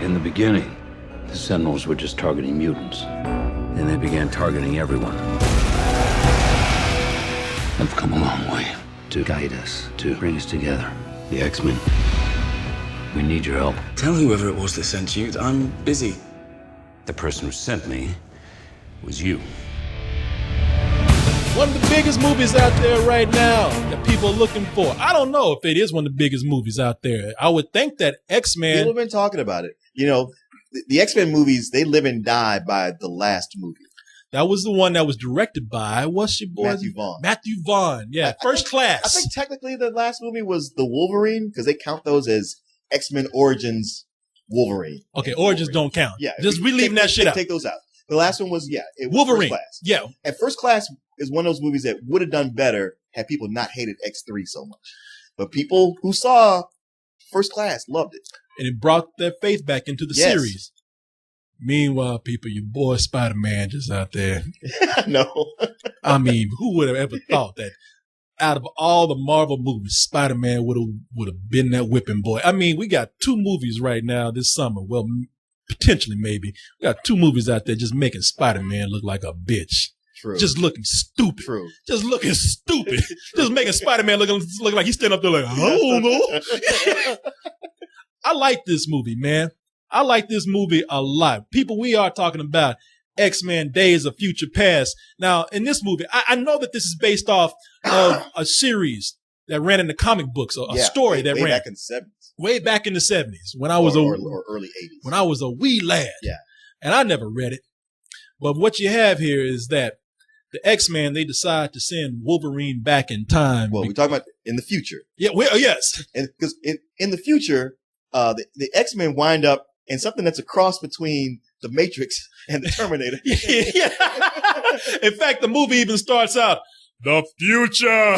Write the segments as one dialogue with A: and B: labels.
A: In the beginning, the Sentinels were just targeting mutants. Then they began targeting everyone. I've come a long way to guide us, to bring us together. The X-Men. We need your help.
B: Tell whoever it was that sent you that I'm busy.
A: The person who sent me was you.
C: One of the biggest movies out there right now that people are looking for. I don't know if it is one of the biggest movies out there. I would think that X-Men...
D: People have been talking about it. You know, the X-Men movies, they live and die by the last movie.
C: That was the one that was directed by, what's your boy?
D: Matthew Vaughn.
C: Matthew Vaughn, yeah. First Class.
D: I think technically the last movie was the Wolverine, because they count those as X-Men Origins Wolverine.
C: Okay, Origins don't count.
D: Yeah.
C: Just we leaving that shit out.
D: Take those out. The last one was, it was
C: Wolverine.
D: First Class.
C: Yeah.
D: And First Class is one of those movies that would have done better had people not hated X3 so much. But people who saw First Class loved it.
C: And it brought their faith back into the series. Meanwhile, people, your boy Spider-Man just out there.
D: No.
C: I mean, who would have ever thought that out of all the Marvel movies, Spider-Man would have been that whipping boy? I mean, we got 2 movies right now this summer. Well, potentially, maybe. We got 2 movies out there just making Spider-Man look like a bitch.
D: True.
C: Just looking stupid.
D: True.
C: Just looking stupid. Just making Spider-Man look like he's standing up there like, I don't know. I like this movie, man. I like this movie a lot. People, we are talking about X-Men Days of Future Past. Now, in this movie, I know that this is based off of a series that ran in the comic books, a story that ran.
D: Way back in the 70s.
C: Way back in the 70s when I was
D: or early 80s.
C: When I was a wee lad.
D: Yeah.
C: And I never read it. But what you have here is that the X-Men, they decide to send Wolverine back in time.
D: Well, we're talking about in the future.
C: Yeah, well, yes.
D: Because in the future, the X-Men wind up in something that's a cross between the Matrix and the Terminator.
C: Yeah. In fact, the movie even starts out, the future.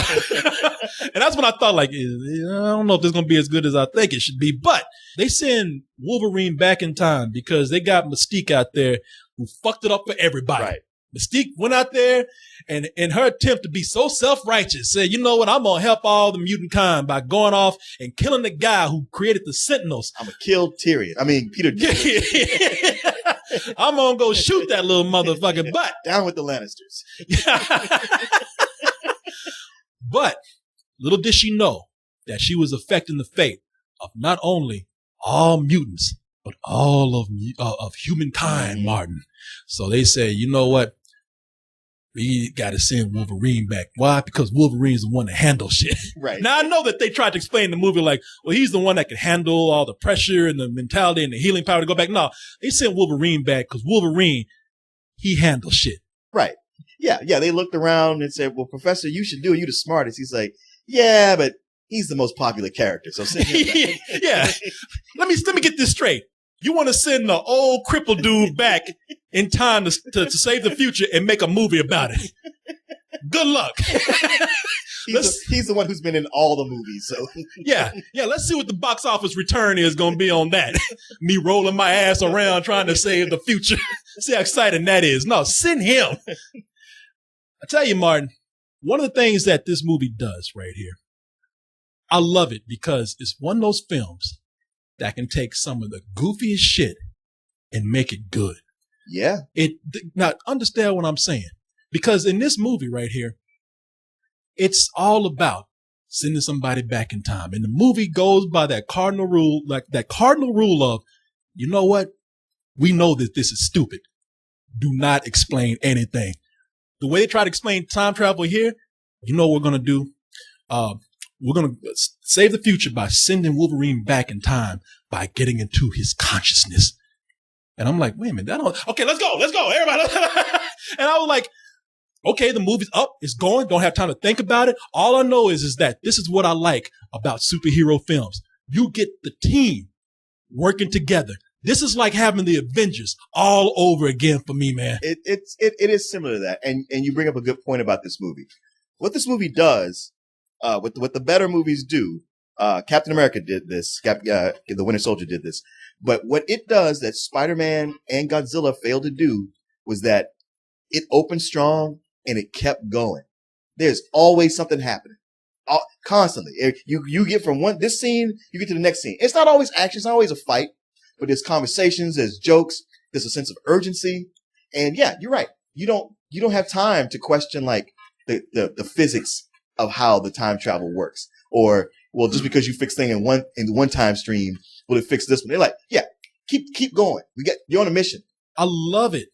C: And that's when I thought, like, I don't know if this is going to be as good as I think it should be. But they send Wolverine back in time because they got Mystique out there who fucked it up for everybody.
D: Right.
C: Mystique went out there and in her attempt to be so self-righteous said, you know what, I'm going to help all the mutant kind by going off and killing the guy who created the Sentinels.
D: I'm going to kill Peter Tyrion.
C: I'm going to go shoot that little motherfucking butt.
D: Down with the Lannisters.
C: But little did she know that she was affecting the fate of not only all mutants, but all of humankind, Martin. So they say, you know what? We got to send Wolverine back. Why? Because Wolverine's the one to handle shit.
D: Right.
C: Now, I know that they tried to explain the movie like, well, he's the one that can handle all the pressure and the mentality and the healing power to go back. No, they sent Wolverine back because Wolverine, he handles shit.
D: Right. Yeah. They looked around and said, well, Professor, you should do it. You're the smartest. He's like, yeah, but he's the most popular character. So send him back.
C: Yeah. Let me get this straight. You want to send the old crippled dude back in time to save the future and make a movie about it. Good luck.
D: He's the one who's been in all the movies. So
C: yeah. Let's see what the box office return is going to be on that. Me rolling my ass around trying to save the future. See how exciting that is. No, send him. I tell you, Martin, one of the things that this movie does right here, I love it because it's one of those films that can take some of the goofiest shit and make it good.
D: Yeah.
C: Now, understand what I'm saying. Because in this movie right here, it's all about sending somebody back in time. And the movie goes by that cardinal rule, like that cardinal rule of, you know what? We know that this is stupid. Do not explain anything. The way they try to explain time travel here, you know what we're going to do? We're going to save the future by sending Wolverine back in time by getting into his consciousness. And I'm like, wait a minute. Okay, let's go. Everybody. And I was like, okay, the movie's up. It's going. Don't have time to think about it. All I know is that this is what I like about superhero films. You get the team working together. This is like having the Avengers all over again for me, man.
D: It is similar to that. And you bring up a good point about this movie. What this movie does, what the better movies do, Captain America did this, the Winter Soldier did this, but what it does that Spider-Man and Godzilla failed to do was that it opened strong and it kept going. There's always something happening. Constantly. You get from this scene, you get to the next scene. It's not always action, it's not always a fight, but there's conversations, there's jokes, there's a sense of urgency. And yeah, you're right. You don't have time to question like the physics of how the time travel works. Or, well, just because you fix thing in one time stream, will it fix this one? They're like, yeah, keep going. You're on a mission.
C: I love it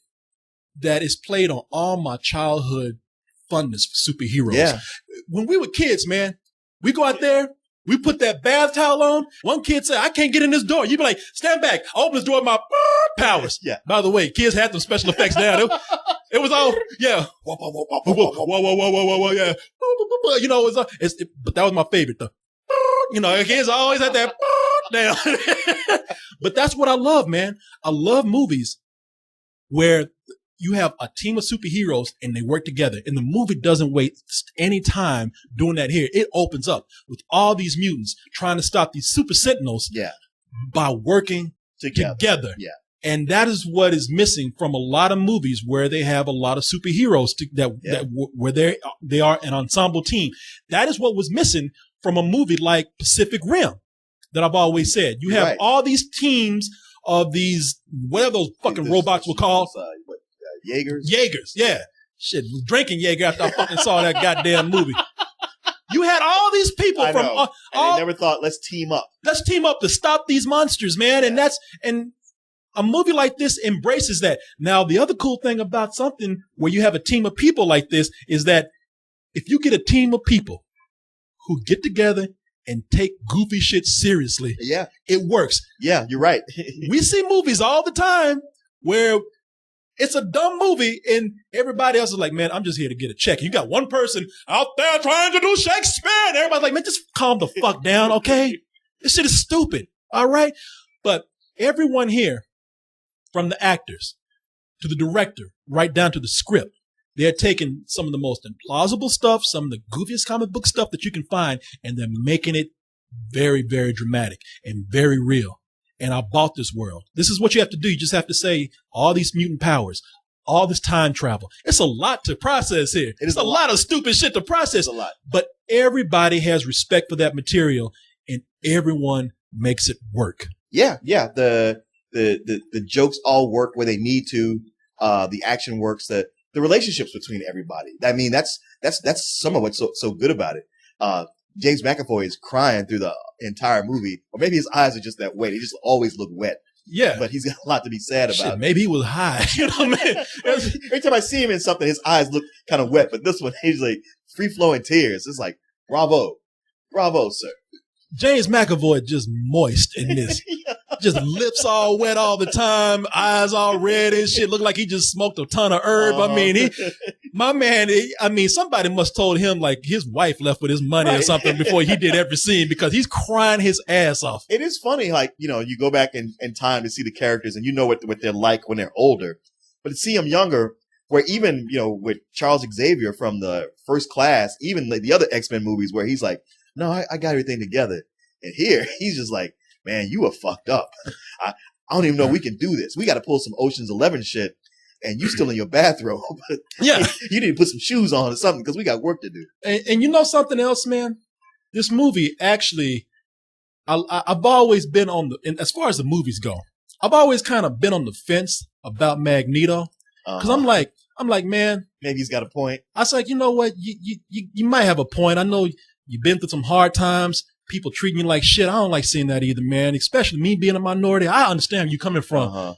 C: that it's played on all my childhood funness for superheroes.
D: Yeah.
C: When we were kids, man, we go out there, we put that bath towel on. One kid said, I can't get in this door. You'd be like, stand back. I open this door with my powers.
D: Yeah.
C: By the way, kids had some special effects down. It was all, yeah. Whoa, yeah. You know, but that was my favorite though. You know, kids always had that down. But that's what I love, man. I love movies where you have a team of superheroes and they work together. And the movie doesn't waste any time doing that here. It opens up with all these mutants trying to stop these super sentinels by working together.
D: Yeah.
C: And that is what is missing from a lot of movies where they have a lot of superheroes where they are an ensemble team. That is what was missing from a movie like Pacific Rim that I've always said. You have all these teams of these, whatever those fucking robots were called. Jaegers, yeah. Shit, drinking Jaeger after I fucking saw that goddamn movie. You had all these people
D: I know. And they never thought, let's team up.
C: Let's team up to stop these monsters, man.
D: Yeah.
C: And a movie like this embraces that. Now, the other cool thing about something where you have a team of people like this is that if you get a team of people who get together and take goofy shit seriously, it works.
D: Yeah, you're right.
C: We see movies all the time where it's a dumb movie and everybody else is like, man, I'm just here to get a check. You got one person out there trying to do Shakespeare. And everybody's like, man, just calm the fuck down, okay? This shit is stupid, all right? But everyone here, from the actors to the director, right down to the script, they're taking some of the most implausible stuff, some of the goofiest comic book stuff that you can find, and they're making it very, very dramatic and very real. And I bought this world. This is what you have to do. You just have to say all these mutant powers, all this time travel. It's a lot to process here. It's a lot of stupid shit to process.
D: It's a lot.
C: But everybody has respect for that material and everyone makes it work.
D: Yeah. Yeah. The jokes all work where they need to. The action works. The relationships between everybody. I mean, that's some of what's so good about it. James McAvoy is crying through the entire movie, or maybe his eyes are just that wet. He just always look wet.
C: Yeah.
D: But he's got a lot to be sad about.
C: Shit, maybe he was high. You know, man.
D: Every time I see him in something, his eyes look kind of wet, but this one, he's like free flowing tears. It's like, bravo, sir.
C: James McAvoy just moist in this. Just lips all wet all the time, eyes all red and shit. Look like he just smoked a ton of herb. I mean, somebody must told him like his wife left with his money or something before he did every scene because he's crying his ass off.
D: It is funny, like, you know, you go back in time to see the characters and you know what they're like when they're older, but to see them younger, where even, you know, with Charles Xavier from the First Class, even the other X-Men movies where he's like, no, I got everything together. And here he's just like, man, you are fucked up. I don't even know we can do this. We got to pull some Ocean's 11 shit, and you still in your bathrobe.
C: Yeah,
D: you need to put some shoes on or something because we got work to do.
C: And you know something else, man? This movie actually, I've always been as far as the movies go, I've always kind of been on the fence about Magneto because I'm like, man,
D: maybe he's got a point.
C: I was like, you know what? You might have a point. I know you've been through some hard times. People treating you like shit. I don't like seeing that either, man. Especially me being a minority. I understand where you coming from.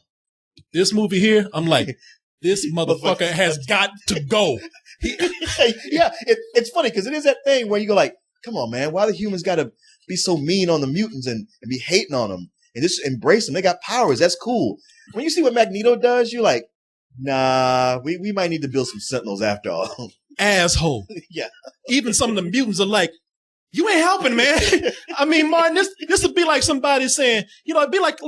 C: This movie here, I'm like, this motherfucker has got to go.
D: Yeah, it's funny because it is that thing where you go like, come on, man. Why the humans got to be so mean on the mutants and be hating on them and just embrace them? They got powers. That's cool. When you see what Magneto does, you're like, nah, we might need to build some Sentinels after all.
C: Asshole.
D: Yeah.
C: Even some of the mutants are like, you ain't helping, man. I mean, Martin, this would be like somebody saying, you know, it'd be like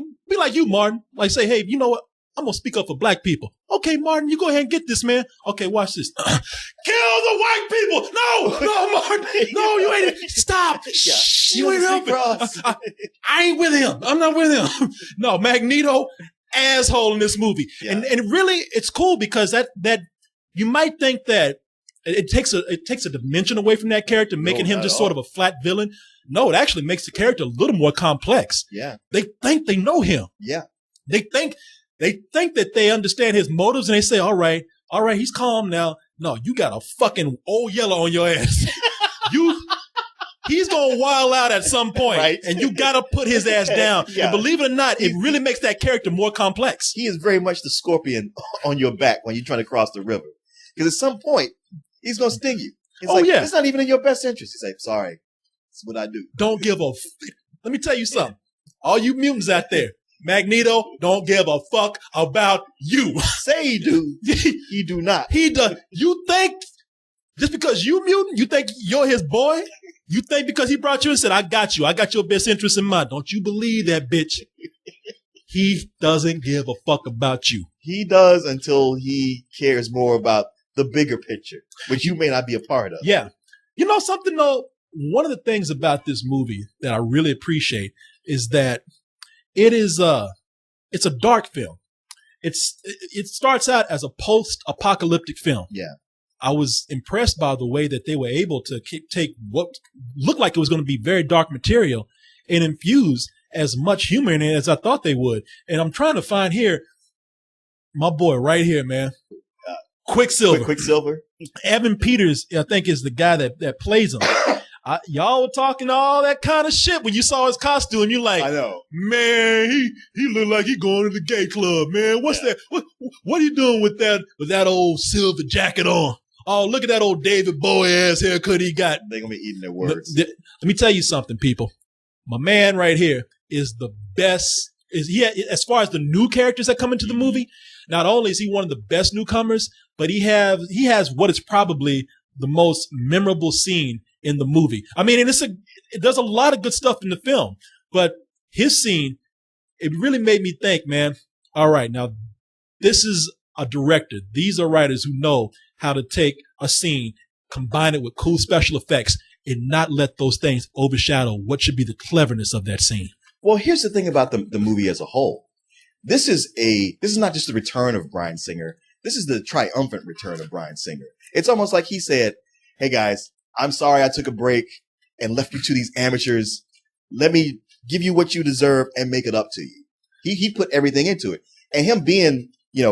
C: you, Martin. Like say, hey, you know what? I'm going to speak up for black people. Okay, Martin, you go ahead and get this, man. Okay, watch this. Kill the white people. No, Martin. No, you ain't. Stop.
D: Yeah.
C: You ain't helping. I ain't with him. I'm not with him. No, Magneto, asshole in this movie. Yeah. And really, it's cool because that you might think that it takes a dimension away from that character, making him just sort of a flat villain. No, it actually makes the character a little more complex.
D: Yeah.
C: They think they know him.
D: Yeah.
C: They think that they understand his motives, and they say, all right, he's calm now. No, you got a fucking old yellow on your ass. He's going to wild out at some point, right? And you got to put his ass down. Yeah. And believe it or not, it really makes that character more complex.
D: He is very much the scorpion on your back when you're trying to cross the river. Because at some point, he's going to sting you. It's not even in your best interest. He's like, sorry, that's what I do.
C: Don't give a Let me tell you something. All you mutants out there, Magneto don't give a fuck about you.
D: Say he do. He do not.
C: He does. You think just because you mutant, you think you're his boy? You think because he brought you and said, I got your best interest in mind. Don't you believe that, bitch? He doesn't give a fuck about you.
D: He does until he cares more about the bigger picture, which you may not be a part of.
C: Yeah. You know something though? One of the things about this movie that I really appreciate is that it's a dark film. It starts out as a post-apocalyptic film.
D: Yeah.
C: I was impressed by the way that they were able to take what looked like it was going to be very dark material and infuse as much humor in it as I thought they would. And I'm trying to find here, my boy right here, man. Quicksilver.
D: Quicksilver.
C: Evan Peters, I think, is the guy that plays him. Y'all were talking all that kind of shit when you saw his costume. You're like,
D: I know,
C: man, he look like he going to the gay club, man. What's that? What are you doing with that old silver jacket on? Oh, look at that old David Bowie ass haircut he got.
D: They're gonna be eating their words.
C: Let me tell you something, people. My man right here is the best. As far as the new characters that come into the movie, not only is he one of the best newcomers, but he has what is probably the most memorable scene in the movie. I mean, and it does a lot of good stuff in the film, but his scene, it really made me think, man, all right, now this is a director. These are writers who know how to take a scene, combine it with cool special effects, and not let those things overshadow what should be the cleverness of that scene.
D: Well, here's the thing about the movie as a whole. This is not just the return of Bryan Singer. This is the triumphant return of Bryan Singer. It's almost like he said, hey guys, I'm sorry I took a break and left you to these amateurs. Let me give you what you deserve and make it up to you. He put everything into it. And him being,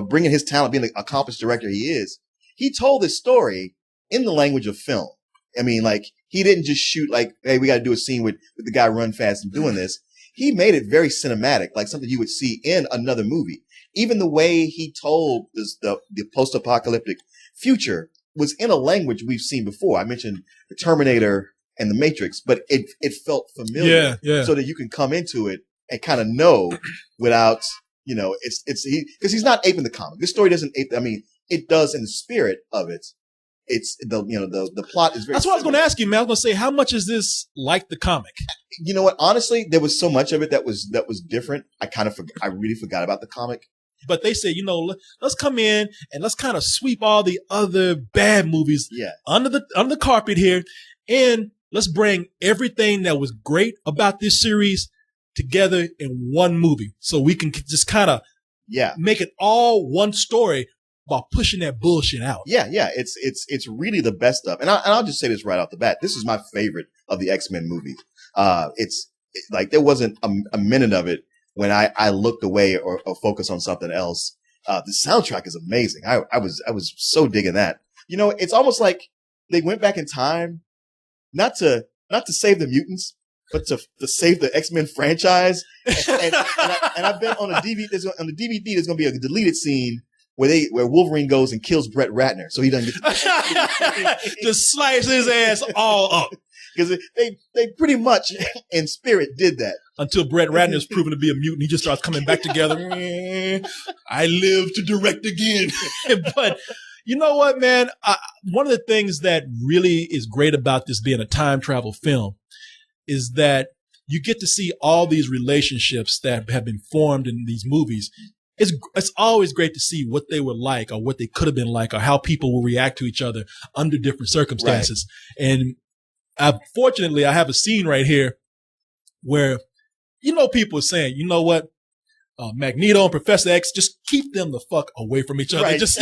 D: bringing his talent, being the accomplished director he is, he told this story in the language of film. I mean, like, he didn't just shoot like, hey, we got to do a scene with the guy run fast and doing this. He made it very cinematic, like something you would see in another movie. Even the way he told the post-apocalyptic future was in a language we've seen before. I mentioned the Terminator and the Matrix, but it felt familiar, so that you can come into it and kind of know without, because he's not aping the comic. This story doesn't ape. I mean, it does in the spirit of it. It's the plot is very.
C: That's what I was going to ask you, man. I was going to say, how much is this like the comic?
D: You know what? Honestly, there was so much of it that was different. I really forgot about the comic.
C: But they say, let's come in and let's kind of sweep all the other bad movies under the carpet here, and let's bring everything that was great about this series together in one movie, so we can just kind of make it all one story while pushing that bullshit out.
D: Yeah. It's really the best of, and I'll just say this right off the bat. This is my favorite of the X-Men movies. It's like there wasn't a minute of it when I looked away or focused on something else. The soundtrack is amazing. I was so digging that. It's almost like they went back in time, not to save the mutants, but to save the X-Men franchise. And I bet on the DVD, there's going to be a deleted scene where Wolverine goes and kills Brett Ratner, so he doesn't get to
C: just slice his ass all up.
D: Because they pretty much in spirit did that.
C: Until Brett Ratner is proven to be a mutant, he just starts coming back together. I live to direct again. But you know what, man? One of the things that really is great about this being a time travel film is that you get to see all these relationships that have been formed in these movies. It's always great to see what they were like or what they could have been like or how people will react to each other under different circumstances. Right. And fortunately, I have a scene right here where, people are saying, you know what, Magneto and Professor X, just keep them the fuck away from each other.
D: Right.
C: Just,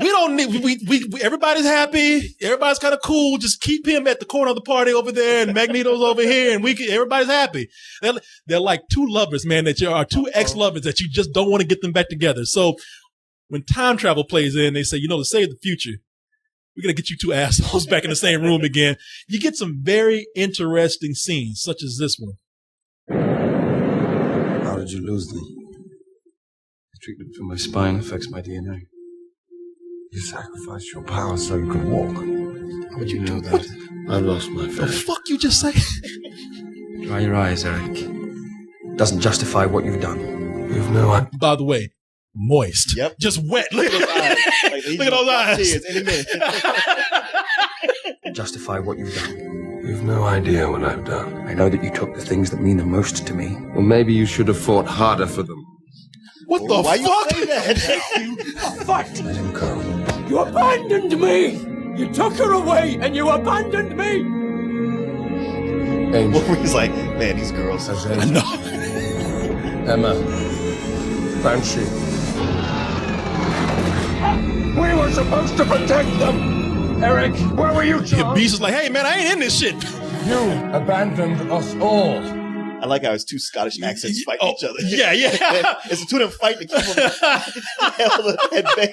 C: We don't need, we everybody's happy. Everybody's kind of cool. Just keep him at the corner of the party over there and Magneto's over here and everybody's happy. They're like two lovers, man, that you are two ex-lovers that you just don't want to get them back together. So when time travel plays in, they say, to save the future, we're going to get you two assholes back in the same room again. You get some very interesting scenes, such as this one.
B: How did you lose them? The treatment for my spine affects my DNA.
E: You sacrificed your power so you could walk.
B: How would you know that?
A: I lost my
C: The
A: faith.
C: fuck you just say?
B: Dry your eyes, Eric. Doesn't justify what you've done.
E: You've no idea.
C: By the way, moist.
D: Yep.
C: Just wet. Look at those eyes.
D: Like,
C: Look at those eyes.
D: tears any minute.
B: Justify what you've done.
E: You've no idea what I've done.
B: I know that you took the things that mean the most to me.
E: Well, maybe you should have fought harder for them.
C: What the
D: Why
C: fuck?
D: you say that?
E: Fight! Let him go.
F: You abandoned me! You took her away and you abandoned me!
E: Angel.
D: Wolverine's like, man, these girls.
E: Says
C: I
E: Angel.
C: know.
E: Emma. Banshee.
F: We were supposed to protect them! Eric, where were you,
C: Your
F: John?
C: beast is like, hey man, I ain't in this shit.
E: You abandoned us all.
D: I like how it's two Scottish accents fighting each other.
C: Yeah, yeah.
D: It's the two of them fighting to keep them held at bay.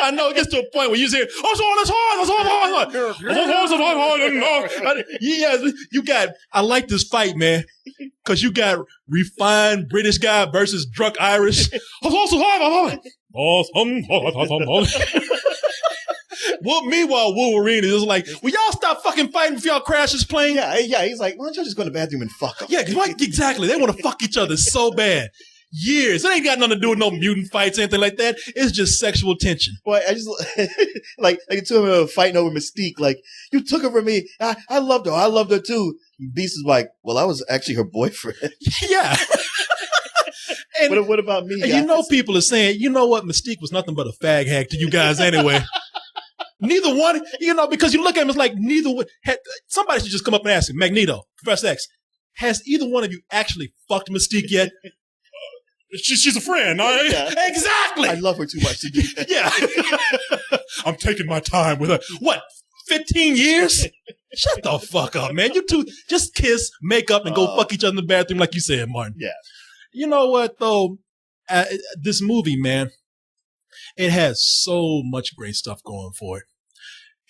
C: I know it gets to a point where you say, yeah, you got, I like this fight, man. Cause you got refined British guy versus drunk Irish. Well, meanwhile, Wolverine is just like, will y'all stop fucking fighting before y'all crash this plane?
D: Yeah. He's like, why don't y'all just go to the bathroom and fuck them?
C: Yeah, exactly. They want to fuck each other so bad. Years. It ain't got nothing to do with no mutant fights, anything like that. It's just sexual tension.
D: Boy, I just like the two of them fighting over Mystique. Like, you took her from me. I loved her. I loved her too. Beast is like, well, I was actually her boyfriend.
C: Yeah. And
D: what about me?
C: and people are saying, you know what? Mystique was nothing but a fag hag to you guys anyway. Neither one, because you look at him, it's like neither one. Somebody should just come up and ask him, Magneto, Professor X, has either one of you actually fucked Mystique yet? She's a friend.
D: Yeah.
C: Exactly.
D: I love her too much to do that.
C: Yeah. I'm taking my time with her. What, 15 years? Shut the fuck up, man. You two just kiss, make up, and go fuck each other in the bathroom like you said, Martin.
D: Yeah.
C: You know what, though? This movie, man, it has so much great stuff going for it.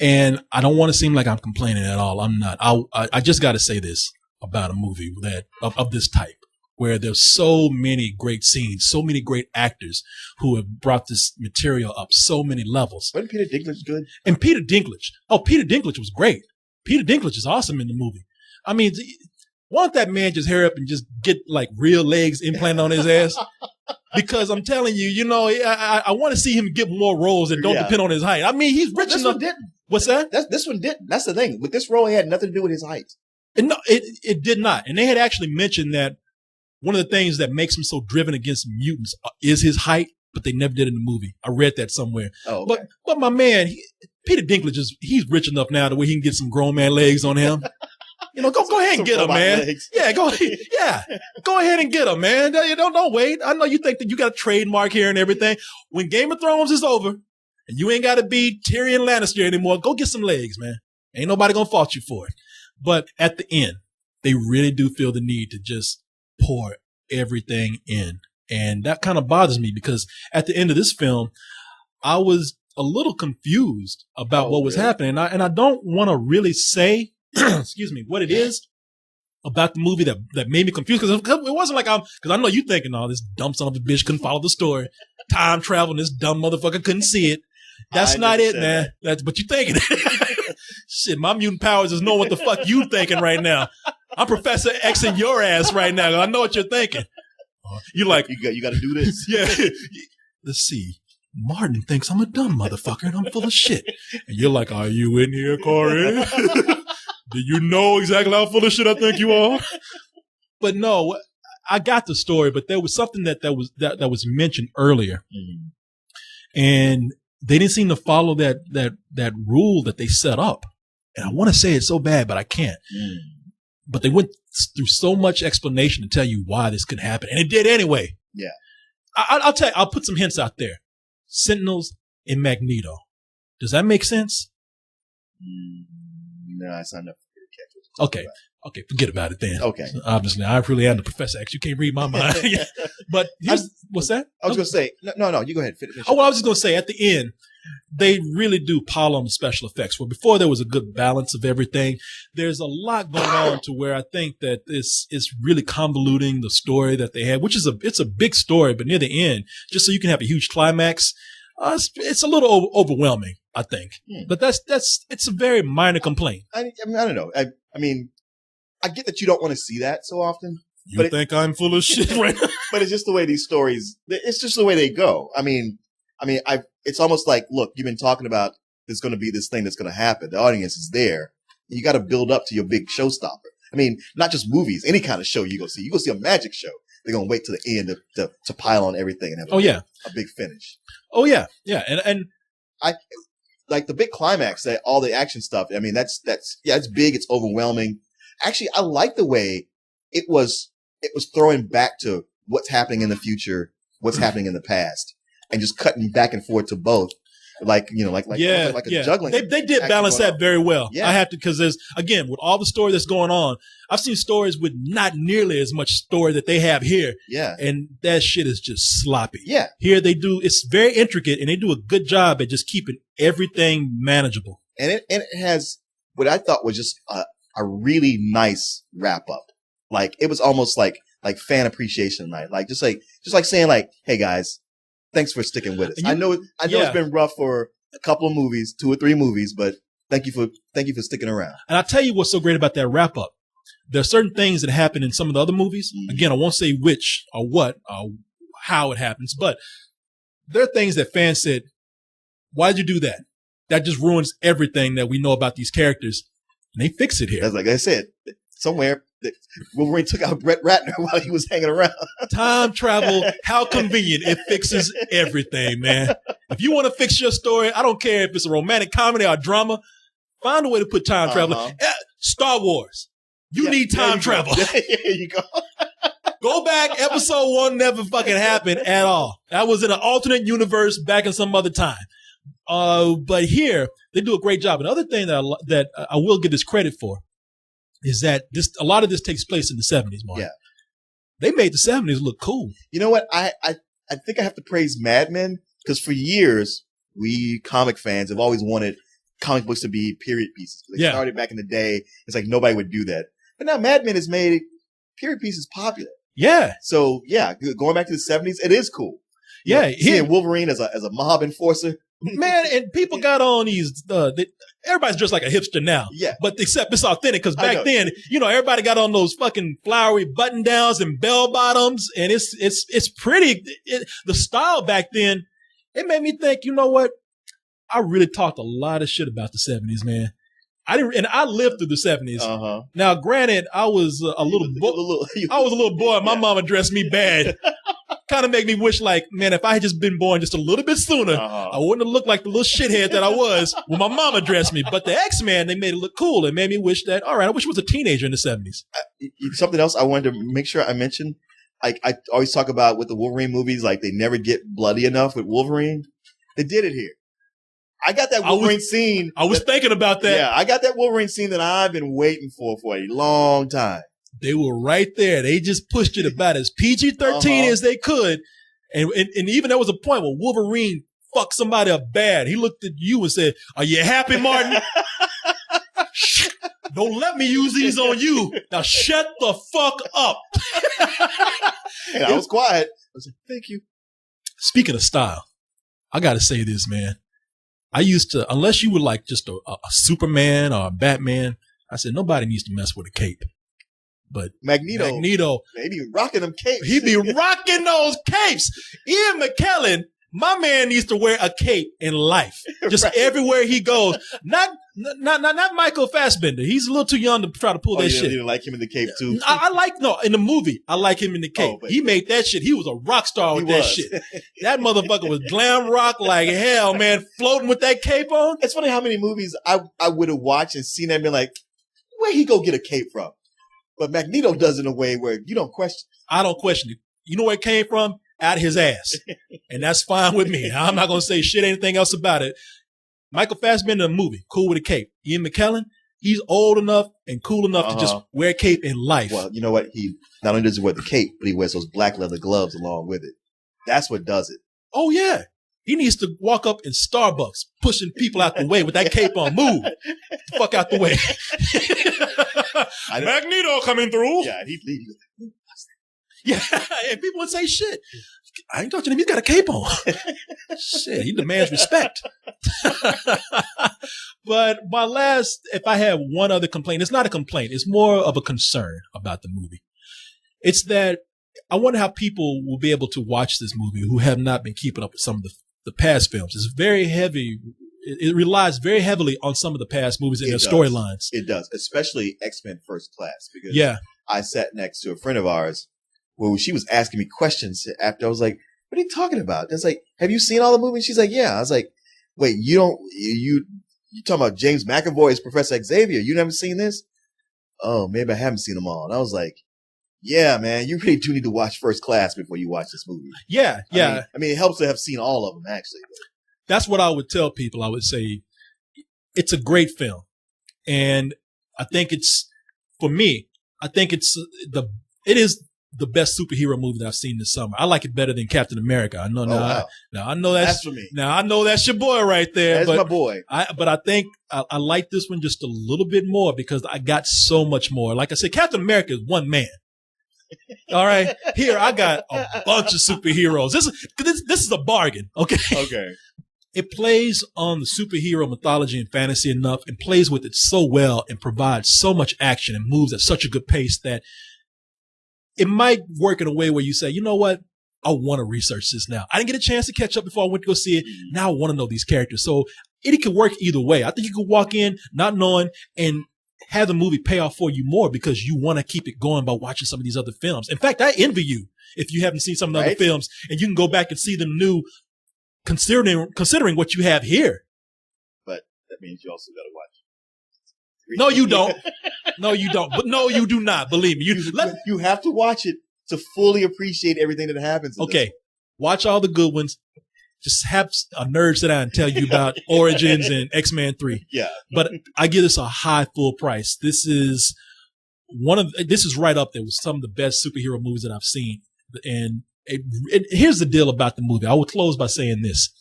C: And I don't want to seem like I'm complaining at all. I'm not. I just got to say this about a movie of this type, where there's so many great scenes, so many great actors who have brought this material up so many levels.
D: Wasn't Peter Dinklage good?
C: And Peter Dinklage was great. Peter Dinklage is awesome in the movie. I mean, won't that man just hurry up and just get like real legs implanted on his ass? Because I'm telling you, I want to see him get more roles that don't depend on his height. I mean, he's rich
D: This
C: enough.
D: one didn't.
C: What's that?
D: This one didn't. That's the thing. With this role, it had nothing to do with his height.
C: And no, it did not. And they had actually mentioned that one of the things that makes him so driven against mutants is his height, but they never did in the movie. I read that somewhere.
D: Oh, okay.
C: But my man, Peter Dinklage he's rich enough now to where he can get some grown man legs on him. Go ahead and get him, man.
D: Legs.
C: Yeah, go ahead and get him, man. Don't wait. I know you think that you got a trademark here and everything. When Game of Thrones is over and you ain't got to be Tyrion Lannister anymore, go get some legs, man. Ain't nobody gonna fault you for it. But at the end, they really do feel the need to just pour everything in. And that kind of bothers me because at the end of this film, I was a little confused about what was happening. And I don't want to really say, excuse me, what it is about the movie that made me confused. Because it wasn't like because I know you thinking, oh, this dumb son of a bitch couldn't follow the story. Time travel, and this dumb motherfucker couldn't see it. That's not it, man. That's what you thinking. Shit, my mutant powers is knowing what the fuck you thinking right now. I'm Professor X in your ass right now. I know what you're thinking. You like,
D: you got to do this.
C: Yeah. Let's see. Martin thinks I'm a dumb motherfucker and I'm full of shit. And you're like, are you in here, Korey? Do you know exactly how full of shit I think you are? But no, I got the story, but there was something that was mentioned earlier. Mm-hmm. And they didn't seem to follow that rule that they set up. And I want to say it so bad, but I can't. Mm. But they went through so much explanation to tell you why this could happen. And it did anyway.
D: Yeah.
C: I'll tell you, I'll put some hints out there. Sentinels in Magneto. Does that make sense?
D: No, it's not enough.
C: Okay. Okay, forget about it then.
D: Okay.
C: Obviously, I really am the professor. Actually, you can't read my mind. But what's that?
D: I was going to say, no, you go ahead. Finish
C: well, I was just going to say, at the end, they really do pile on the special effects. Where before there was a good balance of everything, there's a lot going on to where I think that this is really convoluting the story that they had, which is it's a big story, but near the end, just so you can have a huge climax, it's a little overwhelming, I think. But it's a very minor complaint.
D: I mean, I don't know. I mean, I get that you don't want to see that so often.
C: You think I'm full of shit right now?
D: But it's just the way these stories, it's just the way they go. I mean, it's almost like, look, you've been talking about there's going to be this thing that's going to happen. The audience is there. You got to build up to your big showstopper. I mean, not just movies, any kind of show you go see. You go see a magic show. They're going to wait to the end to pile on everything and have a big finish.
C: Oh, yeah. Yeah. And
D: I like the big climax, that all the action stuff. I mean, it's big. It's overwhelming. Actually, I like the way it was throwing back to what's happening in the future, what's happening in the past, and just cutting back and forth to both. Like a juggling.
C: They did balance that very well.
D: Yeah.
C: I have to, because there's, again, with all the story that's going on, I've seen stories with not nearly as much story that they have here.
D: Yeah.
C: And that shit is just sloppy.
D: Yeah.
C: Here it's very intricate, and they do a good job at just keeping everything manageable.
D: And it has what I thought was just a really nice wrap up. Like, it was almost like fan appreciation night. Like, just like saying like, hey guys, thanks for sticking with us. I know it's been rough for a couple of movies, 2 or 3 movies, but thank you for sticking around.
C: And I'll tell you what's so great about that wrap up. There are certain things that happen in some of the other movies. Mm-hmm. Again, I won't say which or what or how it happens, but there are things that fans said, why'd you do that? That just ruins everything that we know about these characters. And they fix it here.
D: That's like I said, somewhere Wolverine took out Brett Ratner while he was hanging around.
C: Time travel, how convenient. It fixes everything, man. If you want to fix your story, I don't care if it's a romantic comedy or drama, find a way to put time travel. Star Wars. You need time travel.
D: There you go.
C: Go back. Episode 1 never fucking happened at all. That was in an alternate universe back in some other time. But here, they do a great job. Another thing that I will give this credit for is that a lot of this takes place in the 70s, Mark.
D: Yeah.
C: They made the 70s look cool.
D: You know what? I think I have to praise Mad Men, because for years, we comic fans have always wanted comic books to be period pieces. They started back in the day. It's like nobody would do that. But now Mad Men has made period pieces popular.
C: Yeah.
D: So, yeah, going back to the 70s, it is cool.
C: Yeah.
D: Seeing Wolverine as a mob enforcer.
C: Man, and people got on these, everybody's dressed like a hipster now.
D: Yeah.
C: But except it's authentic, because back then, everybody got on those fucking flowery button downs and bell bottoms, and it's pretty. The style back then, it made me think, you know what? I really talked a lot of shit about the 70s, man. I lived through the 70s.
D: Uh-huh.
C: Now, granted, I was a little boy. My mama dressed me bad. Kind of make me wish, like, man, if I had just been born just a little bit sooner, I wouldn't have looked like the little shithead that I was when my mama dressed me. But the X-Men, they made it look cool. It made me wish that, all right, I wish I was a teenager in the 70s.
D: Something else I wanted to make sure I mentioned. I always talk about with the Wolverine movies, like they never get bloody enough with Wolverine. They did it here. I got that Wolverine scene.
C: I was thinking about that.
D: Yeah, I got that Wolverine scene that I've been waiting for a long time.
C: They were right there. They just pushed it about as PG-13 as they could. And even there was a point where Wolverine fucked somebody up bad. He looked at you and said, "Are you happy, Martin? Don't let me use these on you. Now shut the fuck up."
D: And I was quiet. I was like, "Thank you."
C: Speaking of style, I got to say this, man. I used to, unless you were like just a Superman or a Batman, I said, nobody needs to mess with a cape. But Magneto,
D: he be rocking them capes.
C: He be rocking those capes. Ian McKellen, my man, needs to wear a cape in life. Just everywhere he goes. Not Michael Fassbender. He's a little too young to try to pull that shit.
D: You didn't like him in the cape too?
C: In the movie, I like him in the cape. He made that shit. He was a rock star with that shit. That motherfucker was glam rock like hell, man, floating with that cape on.
D: It's funny how many movies I would have watched and seen that and been like, where he go get a cape from? But Magneto does it in a way where you don't question.
C: I don't question it. You know where it came from? out his ass. And that's fine with me. I'm not going to say shit anything else about it. Michael Fassbender in the movie, cool with a cape. Ian McKellen, he's old enough and cool enough to just wear a cape in life.
D: Well, you know what? He not only does he wear the cape, but he wears those black leather gloves along with it. That's what does it.
C: Oh, yeah. He needs to walk up in Starbucks, pushing people out the way with that cape on. Move. Get the fuck out the way. Magneto coming through.
D: Yeah, he'd leave.
C: Yeah, and people would say, shit, I ain't touching him. He's got a cape on. Shit, he demands respect. But my last, if I have one other complaint, it's not a complaint. It's more of a concern about the movie. It's that I wonder how people will be able to watch this movie who have not been keeping up with some of the past films. It's very heavy. It relies very heavily on some of the past movies and their storylines.
D: It does, especially X-Men First Class. Because I sat next to a friend of ours where she was asking me questions after. I was like, what are you talking about? It's like, have you seen all the movies? She's like, yeah. I was like, wait, you talking about James McAvoy as Professor Xavier? You never seen this? Oh, maybe I haven't seen them all. And I was like, yeah, man, you really do need to watch First Class before you watch this movie.
C: Yeah.
D: I mean, it helps to have seen all of them, actually.
C: That's what I would tell people. I would say it's a great film. And I think for me, it is the best superhero movie that I've seen this summer. I like it better than Captain America. I know I know that's for me. Now I know that's your boy right there.
D: That's my boy.
C: But I think I like this one just a little bit more because I got so much more. Like I said, Captain America is one man. All right. Here, I got a bunch of superheroes. This is a bargain. Okay.
D: Okay.
C: It plays on the superhero mythology and fantasy enough and plays with it so well and provides so much action and moves at such a good pace that it might work in a way where you say, you know what? I want to research this now. I didn't get a chance to catch up before I went to go see it. Now I want to know these characters. So it could work either way. I think you could walk in not knowing and have the movie pay off for you more because you want to keep it going by watching some of these other films. In fact, I envy you if you haven't seen some of the other films and you can go back and see them new, considering what you have here.
D: But that means you also got to watch.
C: No, you don't. No, you don't. But no, you do not. Believe me.
D: You have to watch it to fully appreciate everything that happens.
C: Okay. Watch all the good ones. Just have a nerd sit down and tell you about Origins and X-Men 3.
D: Yeah.
C: But I give this a high full price. This is right up there with some of the best superhero movies that I've seen. And here's the deal about the movie. I will close by saying this.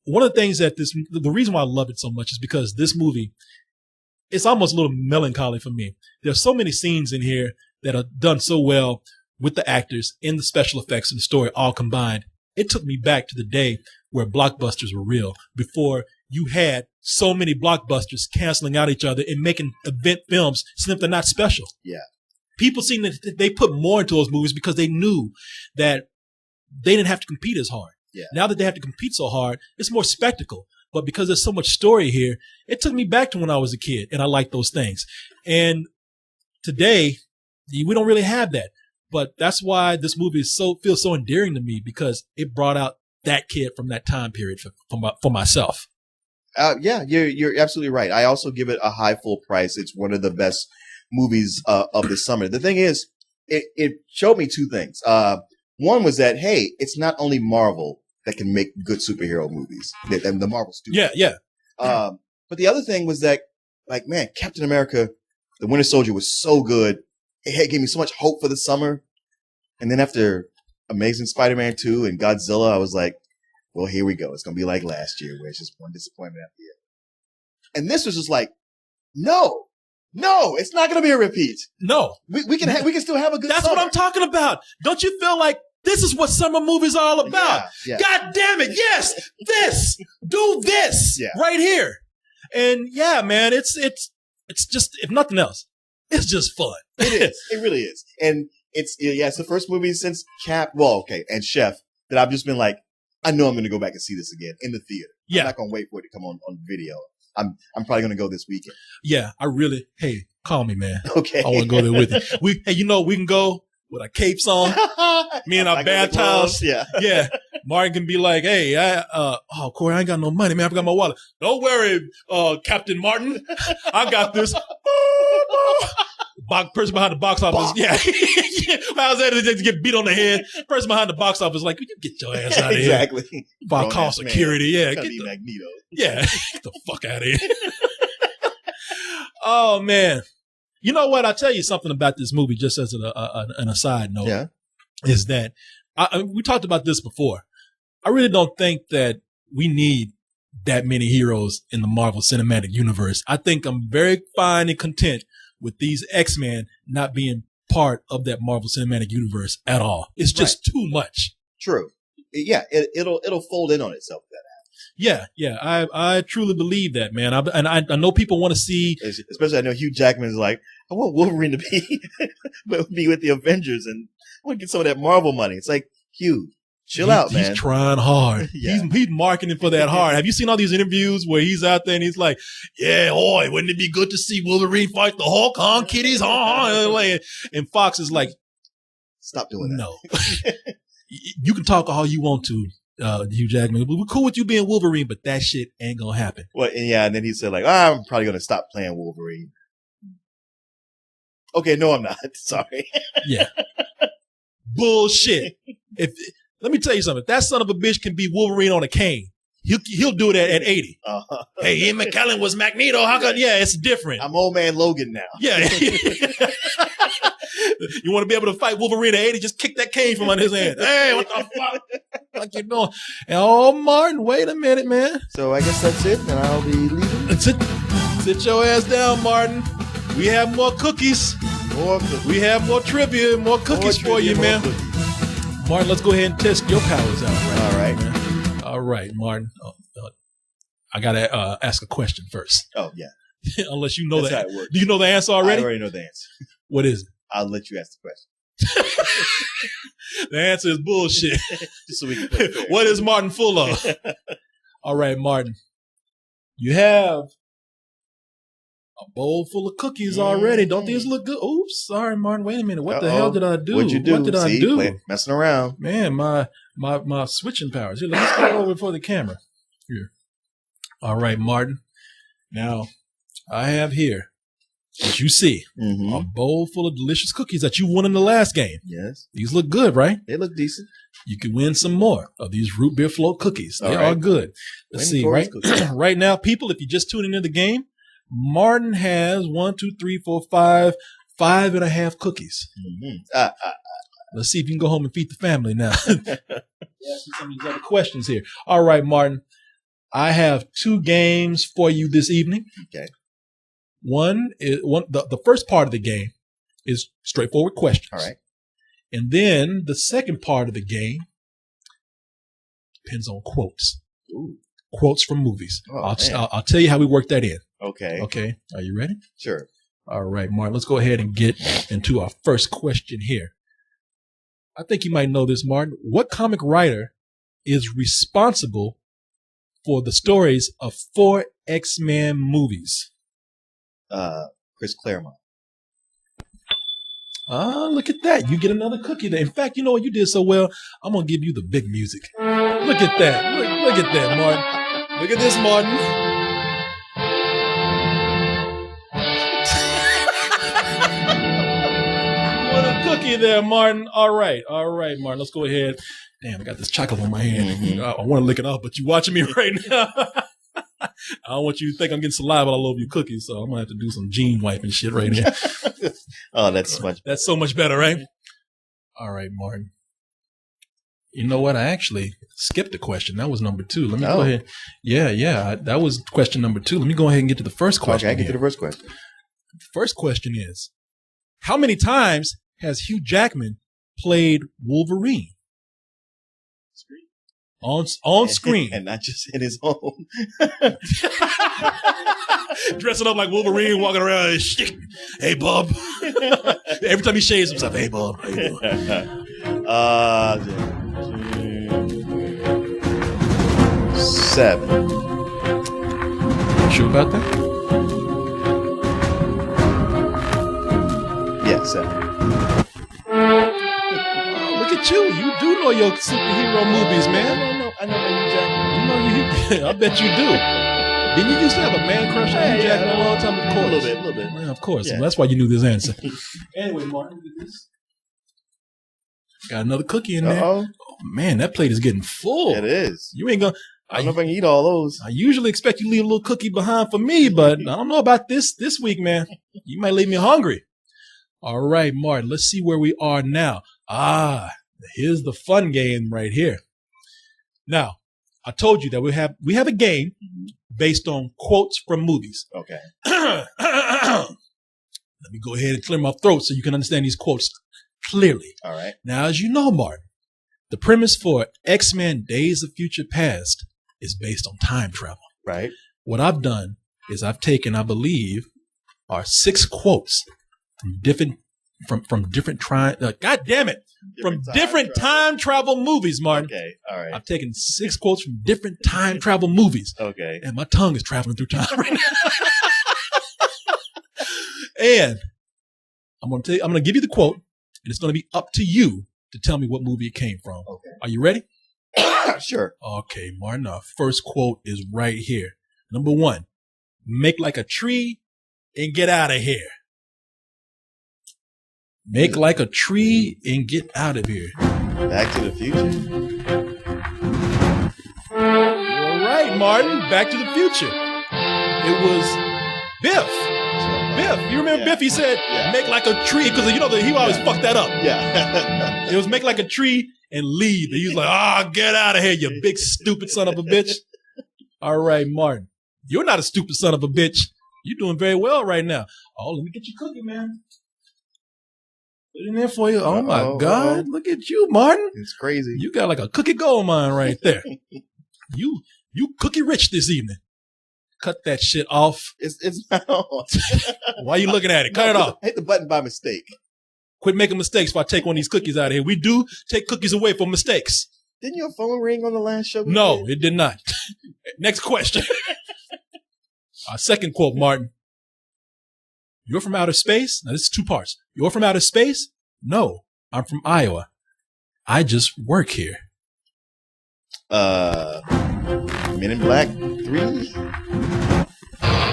C: One of the things the reason why I love it so much is because this movie, it's almost a little melancholy for me. There's so many scenes in here that are done so well with the actors and the special effects and the story all combined. It took me back to the day where blockbusters were real, before you had so many blockbusters canceling out each other and making event films since they're not special.
D: Yeah.
C: People seem that they put more into those movies because they knew that they didn't have to compete as hard.
D: Yeah.
C: Now that they have to compete so hard, it's more spectacle. But because there's so much story here, it took me back to when I was a kid, and I like those things. And today, we don't really have that. But that's why this movie feels so endearing to me, because it brought out that kid from that time period for myself.
D: Yeah, you're absolutely right. I also give it a high full price. It's one of the best movies of the summer. The thing is, it showed me two things. One was that, hey, it's not only Marvel that can make good superhero movies, and the Marvel studio.
C: Yeah.
D: But the other thing was that, like, man, Captain America, the Winter Soldier was so good. It gave me so much hope for the summer. And then after Amazing Spider-Man 2 and Godzilla, I was like, well, here we go. It's going to be like last year, where it's just one disappointment after the other. And this was just like, no, it's not going to be a repeat.
C: No.
D: We can still have a good
C: That's
D: summer.
C: what I'm talking about. Don't you feel like this is what summer movies are all about?
D: Yeah.
C: God damn it. Yes. Do this right here. And yeah, man, it's just, if nothing else, it's just fun.
D: It is. It really is. And it's the first movie since and Chef that I've just been like, I know I'm going to go back and see this again in the theater.
C: Yeah.
D: I'm not going to wait for it to come on video. I'm probably going to go this weekend.
C: Yeah, hey, call me, man.
D: Okay.
C: I want to go there with you. We can go with our capes on, me and our bath towels.
D: Yeah.
C: Yeah. Martin can be like, hey, Korey, I ain't got no money, man. I forgot my wallet. Don't worry, Captain Martin. I got this. Person behind the box office. Yeah. How's that to get beat on the head? Person behind the box office like, you get your ass out of here.
D: Exactly.
C: If I call security, yeah.
D: Get the Magneto.
C: Yeah. Get the fuck out of here. Oh, man. You know what? I'll tell you something about this movie, just as an aside note.
D: Yeah.
C: Is that we talked about this before. I really don't think that we need that many heroes in the Marvel Cinematic Universe. I think I'm very fine and content with these X-Men not being part of that Marvel Cinematic Universe at all. It's just too much.
D: True. Yeah, it'll fold in on itself.
C: Yeah. I truly believe that, man. I know people want to see,
D: especially I know Hugh Jackman is like, I want Wolverine to be with the Avengers, and I want to get some of that Marvel money. It's like, Hugh, chill out, man.
C: He's trying hard.
D: Yeah.
C: He's marketing for that hard. Have you seen all these interviews where he's out there and he's like, yeah, wouldn't it be good to see Wolverine fight the Hulk, huh, kiddies? And Fox is like,
D: stop doing that.
C: No. You can talk all you want to, Hugh Jackman. We're cool with you being Wolverine, but that shit ain't gonna happen.
D: Well, and then he said like, I'm probably gonna stop playing Wolverine. Okay, no, I'm not. Sorry.
C: Yeah. Bullshit. Let me tell you something. If that son of a bitch can be Wolverine on a cane, he'll do it at 80.
D: Uh-huh.
C: Hey, Ian McKellen was Magneto. How come? Yeah, it's different.
D: I'm old man Logan now.
C: Yeah. You want to be able to fight Wolverine at 80? Just kick that cane from under his hand. Hey, what the fuck? Like you doing? And Martin, wait a minute, man.
D: So I guess that's it, and I'll be leaving.
C: Sit your ass down, Martin. We have more cookies. We have more trivia and more cookies for you, man. Martin, let's go ahead and test your powers out.
D: All right.
C: Man. All right, Martin. I got to ask a question first.
D: Oh, yeah.
C: Unless you know
D: That's
C: that.
D: how it works.
C: Do you know the answer already?
D: I already know the answer.
C: What is it?
D: I'll let you ask the question.
C: The answer is bullshit.
D: Just so we can play fair.
C: What is Martin full of? All right, Martin. You have a bowl full of cookies already. Don't these look good? Oops, sorry, Martin. Wait a minute. What the hell did I do?
D: What'd you do?
C: What did I do?
D: Messing around.
C: Man, my switching powers. Here, let me start over for the camera. Here. All right, Martin. Now, I have here, as you see, a bowl full of delicious cookies that you won in the last game.
D: Yes.
C: These look good, right?
D: They look decent.
C: You can win some more of these root beer float cookies. They are good. Let's see, right? Right now, people, if you're just tuning into the game, Martin has 5.5 cookies. Let's see if you can go home and feed the family now. Some of these other questions here. All right, Martin. I have 2 games for you this evening.
D: Okay.
C: The first part of the game is straightforward questions.
D: All right.
C: And then the second part of the game depends on quotes.
D: Ooh.
C: Quotes from movies.
D: Oh,
C: I'll tell you how we work that in.
D: Okay.
C: Okay. Are you ready?
D: Sure.
C: All right, Martin. Let's go ahead and get into our first question here. I think you might know this, Martin. What comic writer is responsible for the stories of 4 X-Men movies?
D: Chris Claremont.
C: Look at that. You get another cookie there. In fact, you know what? You did so well. I'm going to give you the big music. Look at that. Look at that, Martin. Look at this, Martin. What a cookie there, Martin. All right, Martin. Let's go ahead. Damn, I got this chocolate on my hand. I want to lick it off, but you're watching me right now. I don't want you to think I'm getting saliva all over your cookies, so I'm going to have to do some gene wiping shit right now.
D: Oh, that's
C: so much better, right? All right, Martin. You know what? I actually skipped a question. That was number 2. Let me go ahead. Yeah. That was question number 2. Let me go ahead and get to the first question.
D: Okay, I get to the first question.
C: The first question is, how many times has Hugh Jackman played Wolverine? On screen.
D: And not just in his own.
C: Dressing up like Wolverine, walking around and shit. Hey, bub. Every time he shaves himself, hey, bub. Hey, bub.
D: 7.
C: Sure about that?
D: Yeah, 7.
C: Look at you. You do know your superhero movies, man.
D: I know my Hugh Jackman.
C: I bet you do. Didn't you used to have a man crush on Hugh Jackman a long time? Of course.
D: A little bit.
C: Yeah, of course.
D: Yeah.
C: Well, that's why you knew this answer. Anyway, Martin, look at this. Got another cookie in there.
D: Uh-oh.
C: Oh, man, that plate is getting full.
D: It is.
C: You ain't gonna.
D: I don't know if I can eat all those.
C: I usually expect you to leave a little cookie behind for me, but I don't know about this week, man. You might leave me hungry. All right, Martin, let's see where we are now. Here's the fun game right here. Now, I told you that we have a game based on quotes from movies.
D: Okay.
C: Let me go ahead and clear my throat so you can understand these quotes clearly.
D: All right.
C: Now, as you know, Martin, the premise for X-Men Days of Future Past is based on time travel.
D: Right.
C: What I've done is I've taken, I believe, 6 quotes from different time travel movies, Martin.
D: Okay. All right.
C: I've taken 6 quotes from different time travel movies.
D: Okay.
C: And my tongue is traveling through time right now. And I'm going to give you the quote, and it's going to be up to you to tell me what movie it came from.
D: Okay.
C: Are you ready?
D: Sure.
C: Okay, Martin, our first quote is right here. Number 1, make like a tree and get out of here. Make like a tree and get out of here.
D: Back to the Future.
C: All right, Martin, Back to the Future. It was Biff. Biff. You remember Biff? He said, make like a tree, because you know that he always fucked that up.
D: Yeah.
C: It was make like a tree and leave. He was like, get out of here, you big stupid son of a bitch. All right, Martin. You're not a stupid son of a bitch. You're doing very well right now. Oh, let me get your cookie, man. Put it in there for you. Oh, my God. Look at you, Martin.
D: It's crazy.
C: You got like a cookie gold mine right there. You cookie rich this evening. Cut that shit off.
D: It's not on.
C: Why are you looking at it? Cut it off.
D: I hit the button by mistake.
C: Quit making mistakes if I take one of these cookies out of here. We do take cookies away for mistakes.
D: Didn't your phone ring on the last show?
C: No, it did not. Next question. Our second quote, Martin. You're from outer space? Now, this is 2 parts. You're from outer space? No, I'm from Iowa. I just work here.
D: Men in Black 3?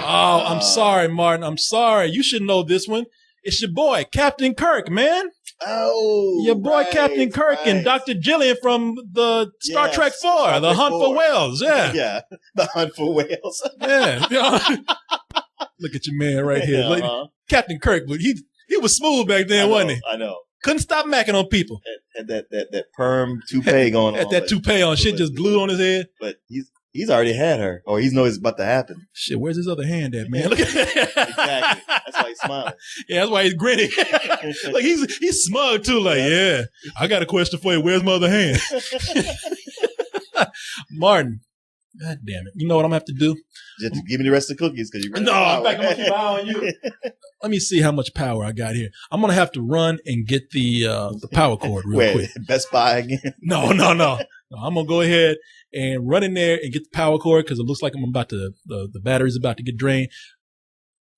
C: Oh, I'm sorry, Martin. I'm sorry. You should know this one. It's your boy, Captain Kirk, man.
D: Oh,
C: your boy, Captain Kirk, and Dr. Jillian from the Star Trek 4, The Hunt for Whales. Yeah.
D: Yeah, The Hunt for Whales.
C: Yeah. Look at your man right here.
D: Uh-huh.
C: Captain Kirk, but he was smooth back then, wasn't he?
D: I know.
C: Couldn't stop macking on people.
D: Had that perm toupee going on.
C: Had that toupee on, shit just glued on his head.
D: But he's already had her, or he knows it's about to happen.
C: Shit, where's his other hand at, man? Look at
D: Exactly. That's why he's smiling.
C: Yeah, that's why he's grinning. Like he's smug too. Like, yeah, I got a question for you. Where's my other hand? Martin, God damn it! You know what I'm gonna have to do?
D: Just give me the rest of the cookies because you.
C: No, in fact, I'm gonna keep an eye on you. Let me see how much power I got here. I'm gonna have to run and get the power cord real quick.
D: Best Buy again?
C: No. I'm gonna go ahead and run in there and get the power cord because it looks like I'm about to the battery's about to get drained.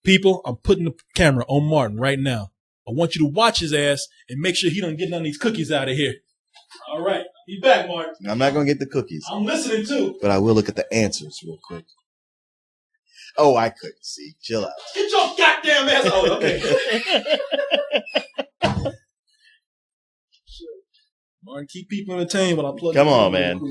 C: People, I'm putting the camera on Martin right now. I want you to watch his ass and make sure he don't get none of these cookies out of here. All right, be back, Martin.
D: I'm not gonna get the cookies.
C: I'm listening too.
D: But I will look at the answers real quick. Oh, I couldn't see. Chill out.
C: Get your goddamn ass. Oh, okay. Martin, keep people entertained when I plug.
D: Come on, man.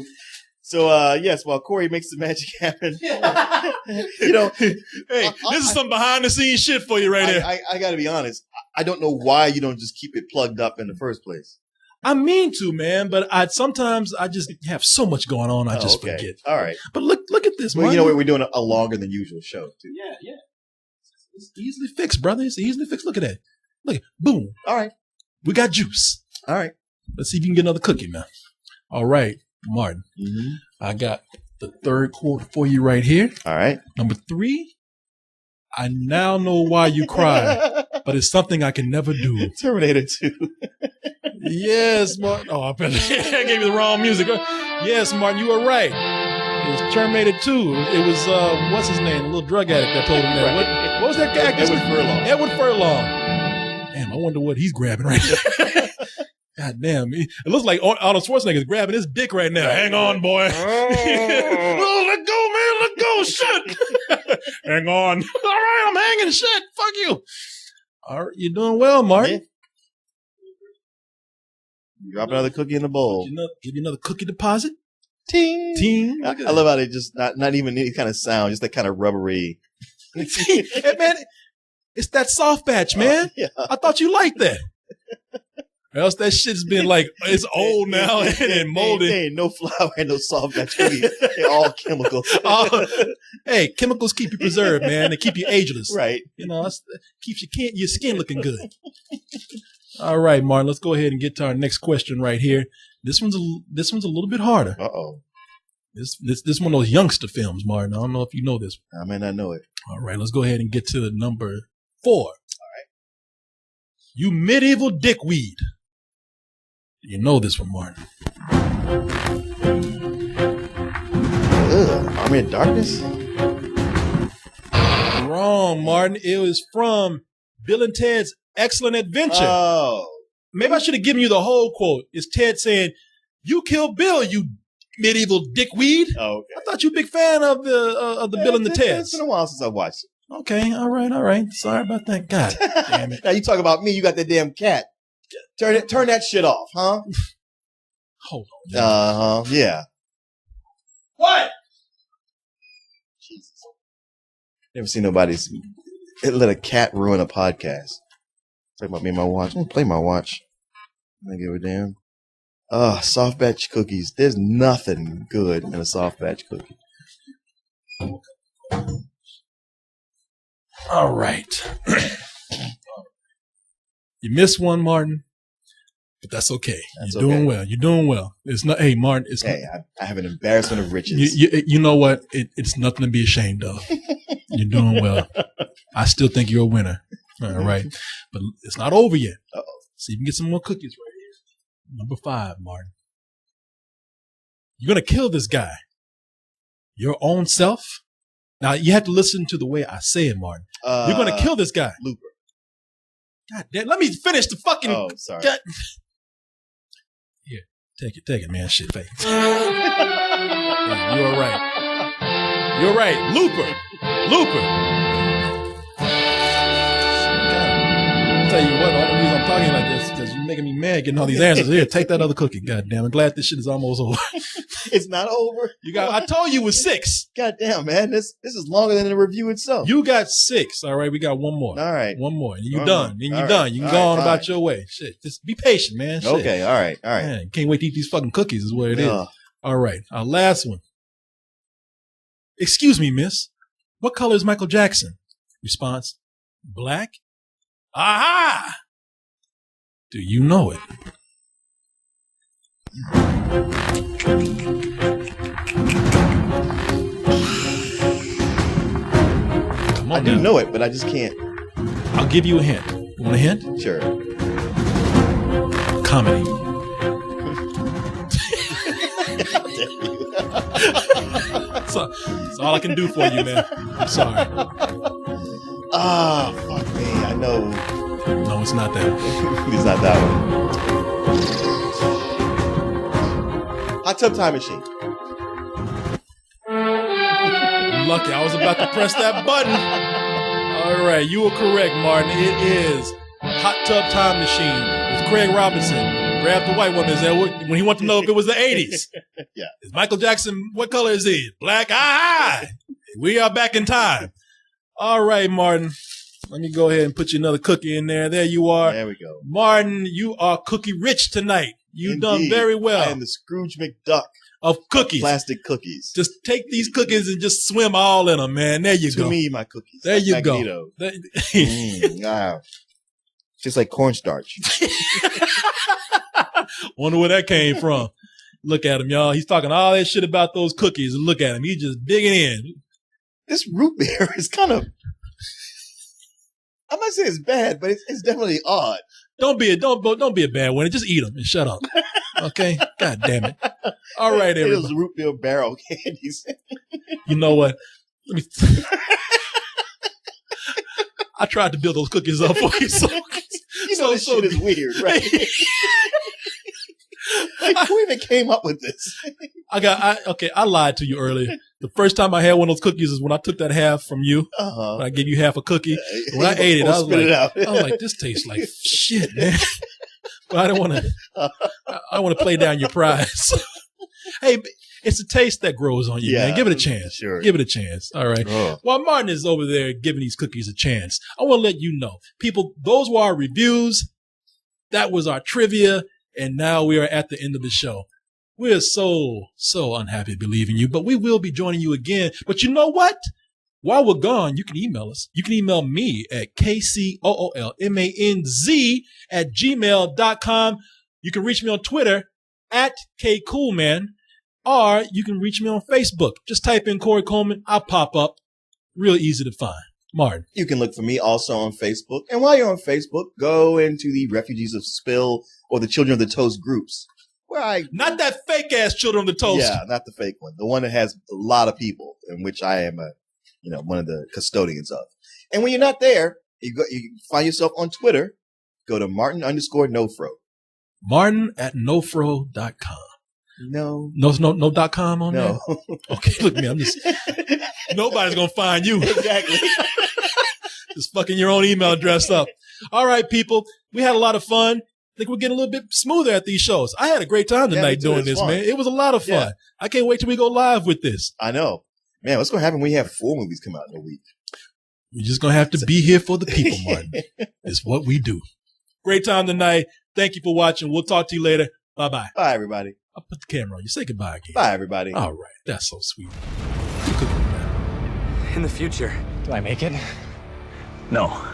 D: So, yes, while Korey makes the magic happen, you know,
C: hey, this is some behind the scenes shit for you right there.
D: I got to be honest. I don't know why you don't just keep it plugged up in the first place.
C: I mean to, man, but sometimes I just have so much going on, I just forget.
D: All right.
C: But look at this,
D: well,
C: Martin.
D: you know, we're doing a longer than usual show, too.
C: Yeah. It's easily fixed, brother. It's easily fixed. Look at that. Look, boom.
D: All right.
C: We got juice.
D: All right.
C: Let's see if you can get another cookie, man. All right, Martin.
D: Mm-hmm.
C: I got the third quote for you right here.
D: All right.
C: Number 3. I now know why you cry, but it's something I can never do.
D: Terminator 2.
C: Yes, Martin. Oh, I gave you the wrong music. Yes, Martin, you were right. It was Terminator 2. It was, what's his name? A little drug addict that told him that.
D: Right.
C: What was that guy?
D: Edward Furlong.
C: Damn, I wonder what he's grabbing right now. God damn. It looks like Arnold Schwarzenegger is grabbing his dick right now. Hang on, boy. Oh, let go, man. Let go. Oh, shit. Hang on. All right, I'm hanging. Shit. Fuck you. All right, you're doing well, Martin.
D: Yeah. Drop another cookie in the bowl.
C: Give you another cookie deposit.
D: Ting.
C: Ting.
D: I love how they just not even any kind of sound, just that kind of rubbery.
C: Hey, man, it's that soft batch, man.
D: Yeah.
C: I thought you liked that. Or else that shit's been like, it's old now and molded.
D: There ain't no flour and no soft batch cookies. They're all chemicals.
C: Hey, chemicals keep you preserved, man. They keep you ageless.
D: Right.
C: You know, it keeps your skin looking good. All right, Martin, let's go ahead and get to our next question right here. This one's a little bit harder.
D: Uh-oh.
C: This one of those youngster films, Martin. I don't know if you know this.
D: I may not know it.
C: All right, let's go ahead and get to the number 4. All right. You medieval dickweed. You know this one, Martin.
D: Army of Darkness?
C: Wrong, Martin. It was from Bill and Ted's Excellent Adventure.
D: Oh.
C: Maybe I should have given you the whole quote. It's Ted saying, "You killed Bill, you medieval dickweed."
D: Oh, okay.
C: I thought you were a big fan of the Bill and the Teds.
D: It's been a while since I watched it.
C: Okay, all right. Sorry about that. God damn it.
D: Now you talk about me, you got that damn cat. Turn that shit off, huh?
C: Hold on.
D: Yeah.
C: What?
D: Jesus. Never seen nobody let a cat ruin a podcast. Talk about me and my watch. I'm gonna play my watch. I don't give a damn. Soft batch cookies. There's nothing good in a soft batch cookie.
C: All right. You missed one, Martin, but that's okay. You're doing well. You're doing well. It's not. Hey, Martin.
D: I have an embarrassment of riches.
C: You know what? It's nothing to be ashamed of. You're doing well. I still think you're a winner. All right, but it's not over yet.
D: Uh-oh.
C: See if you can get some more cookies right here. Number 5, Martin. You're gonna kill this guy. Your own self. Now you have to listen to the way I say it, Martin. You're gonna kill this guy.
D: Looper.
C: God damn! Let me finish the fucking.
D: Oh, sorry.
C: Here, take it, man. Shit, fake. Yeah, you're right. You're right. Looper. I'll tell you what. The only reason I'm talking like this is because you're making me mad getting all these answers. Here, take that other cookie. God damn! I'm glad this shit is almost over.
D: It's not over.
C: I told you it was 6.
D: God damn, man. This is longer than the review itself.
C: You got 6. All right, we got one more.
D: All right.
C: One more. And you're
D: One
C: done.
D: more.
C: And you're
D: All
C: done.
D: right.
C: You can
D: All
C: go
D: right,
C: on
D: fine.
C: about your way. Shit. Just be patient, man. Shit.
D: Okay. All right.
C: Man, can't wait to eat these fucking cookies is what it is.
D: Yeah.
C: All right. Our last one. Excuse me, miss. What color is Michael Jackson? Response. Black? Aha! Do you know it? Come on
D: I do
C: now.
D: know it, but I just can't.
C: I'll give you a hint. You want a hint?
D: Sure.
C: Comedy. That's all I can do for you, man. I'm sorry.
D: Fuck me. I know.
C: No, it's not that.
D: It's not that one. Hot Tub Time Machine.
C: Lucky, I was about to press that button. All right, you were correct, Martin. It is Hot Tub Time Machine with Craig Robinson. Grabbed the white woman when he wanted to know if it was the 80s.
D: Yeah.
C: Is Michael Jackson, what color is he? Black? Ah! We are back in time. All right, Martin. Let me go ahead and put you another cookie in there. There you are.
D: There we go.
C: Martin, you are cookie rich tonight. You've done very well.
D: I am the Scrooge McDuck
C: of cookies.
D: Plastic cookies.
C: Just take these cookies and just swim all in them, man. There you go.
D: To me, my cookies.
C: There
D: like
C: you
D: Magneto.
C: go.
D: Wow. Just like cornstarch.
C: Wonder where that came from. Look at him, y'all. He's talking all that shit about those cookies, and look at him. He's just digging in.
D: This root beer is kind of, I'm not saying it's bad, but it's definitely odd.
C: Don't be a bad one. Just eat them and shut up. Okay? God damn it. All right,
D: It was
C: everybody.
D: root beer barrel candies.
C: You know what? Let me. I tried to build those cookies up for you, so
D: This shit is weird, right? Like, who even came up with this?
C: I lied to you earlier. The first time I had one of those cookies is when I took that half from you.
D: Uh-huh.
C: When I gave you half a cookie. When I ate it, I was
D: Spit it out.
C: like, this tastes like shit, man. But I don't want to. I want to play down your pride. Hey, it's a taste that grows on you, man. Give it a chance.
D: Sure.
C: Give it a chance. All right.
D: Oh.
C: While Martin is over there giving these cookies a chance, I want to let you know, people, those were our reviews. That was our trivia. And now we are at the end of the show. We're so unhappy to be leaving you, but we will be joining you again. But you know what? While we're gone, you can email us. You can email me at kcoolmanz@gmail.com. You can reach me on Twitter at kcoolman, or you can reach me on Facebook. Just type in Korey Coleman. I'll pop up. Real easy to find. Martin.
D: You can look for me also on Facebook. And while you're on Facebook, go into the Refugees of Spill or the Children of the Toast groups.
C: Not that fake ass Children of the Toast.
D: Yeah, not the fake one. The one that has a lot of people, in which I am one of the custodians of. And when you're not there, you find yourself on Twitter, go to Martin_Nofro.
C: Martin at nofro.com.
D: No.
C: No .com on
D: No.
C: there? Okay, look at me. I'm just, nobody's going to find you.
D: Exactly.
C: Just fucking your own email address up. All right, people. We had a lot of fun. I think we're getting a little bit smoother at these shows. I had a great time tonight doing this, man. It was a lot of fun. Yeah. I can't wait till we go live with this.
D: I know. Man, what's going to happen when we have 4 movies come out in a week?
C: We're just going to have to be here for the people, Martin. It's what we do. Great time tonight. Thank you for watching. We'll talk to you later. Bye-bye.
D: Bye, everybody.
C: I'll put the camera on you. Say goodbye again.
D: Bye, everybody.
C: All right. That's so sweet.
F: In the future.
G: Do I make it?
A: No.